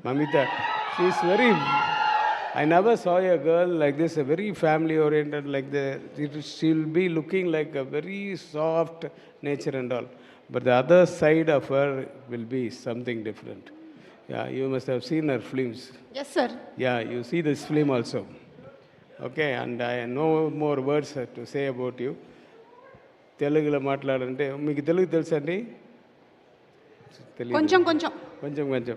Mamita, she's very. I never saw a girl like this, a very family oriented like the. She'll be looking like a very soft nature and all, but the other side of her will be something different. Yeah, you must have seen her films. Yes, sir. Yeah, you see this film also. Okay, and I no more words to say about you. తెలుగులో మాట్లాడాలంటే మీకు తెలుగు తెలుసా అండి? కొంచెం కొంచెం కొంచెం కొంచెం.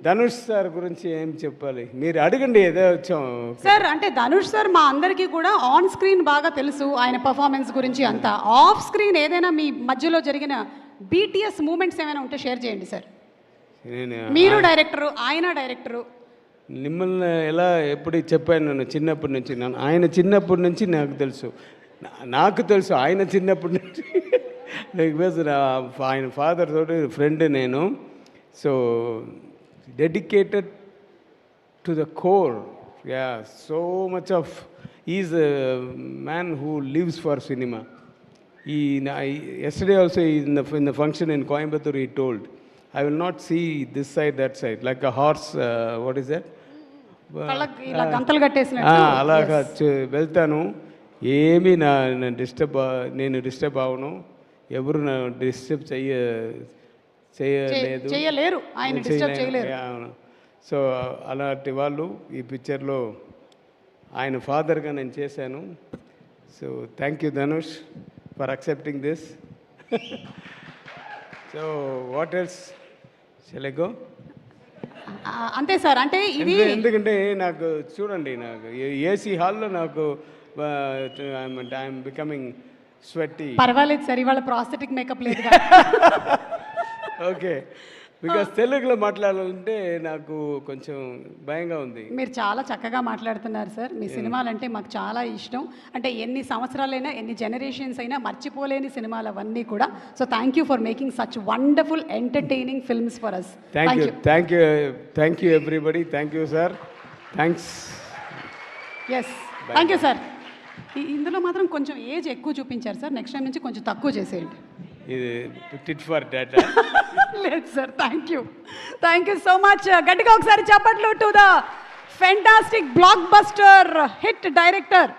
Dhanush sir గురించి ఏం చెప్పాలి? మీరు అడగండి, ఏదో వచ్చాం. సార్ అంటే ధనుష్ సార్ మా అందరికీ కూడా ఆన్ స్క్రీన్ బాగా తెలుసు, ఆయన పర్ఫార్మెన్స్ గురించి అంతా. ఆఫ్ స్క్రీన్ ఏదైనా మీ మధ్యలో జరిగిన బీటీఎస్ మూమెంట్స్ ఏమైనా ఉంటే షేర్ చేయండి సార్. మీరు డైరెక్టరు, ఆయన డైరెక్టరు. మిమ్మల్ని ఎలా ఎప్పుడు చెప్పాను, నేను చిన్నప్పటి నుంచి ఆయన చిన్నప్పటి నుంచి నాకు తెలుసు ఆయన చిన్నప్పటి నుంచి. బికాజ్ ఆయన ఫాదర్ తోటి ఫ్రెండ్ నేను. So dedicated to the core. Yeah, so much of is a man who lives for cinema. Yesterday also in the function in Coimbatore he told, I will not see this side, that side, like a horse, what is that? ఇలా గంతలు కట్టేసినట్టు. అలాగా వెళ్తాను, ఏమీ నేను disturb అవను, ఎవరు నా disturb చేయలేరు, ఆయన డిస్టర్బ్ చేయలేరు. సో అలాంటి వాళ్ళు ఈ పిక్చర్లో ఆయన ఫాదర్గా నేను చేశాను. So thank you Dhanush for accepting this. So what else shall I go? అంతే సార్. అంటే ఇది ఎందుకంటే నాకు చూడండి, నాకు ఏసీ హాల్లో నాకు ఐఎమ్ బికమింగ్ స్వెట్టి. పర్వాలేదు సార్, ఇవాళ ప్రాస్థెటిక్ మేకప్ లేదు. ఓకే, బికాస్ తెలుగులో మాట్లాడాలంటే నాకు కొంచెం భయంగా ఉంది. మీరు చాలా చక్కగా మాట్లాడుతున్నారు సార్. మీ సినిమాలు అంటే మాకు చాలా ఇష్టం. అంటే ఎన్ని సంవత్సరాలైనా, ఎన్ని జనరేషన్స్ అయినా మర్చిపోలేని సినిమాలు అవన్నీ కూడా. So thank you for making such wonderful entertaining films for us. Thank you everybody. Thank you sir. Thanks. Yes, thank you sir. ఇందులో మాత్రం కొంచెం ఏజ్ ఎక్కువ చూపించారు సార్. నెక్స్ట్ టైం నుంచి కొంచెం తక్కువ చేసేయండి. ఇది టిట్ ఫర్ డాటా. లేదు sir. Thank you so much. గట్టిగా ఒకసారి చప్పట్లు to the fantastic block buster hit director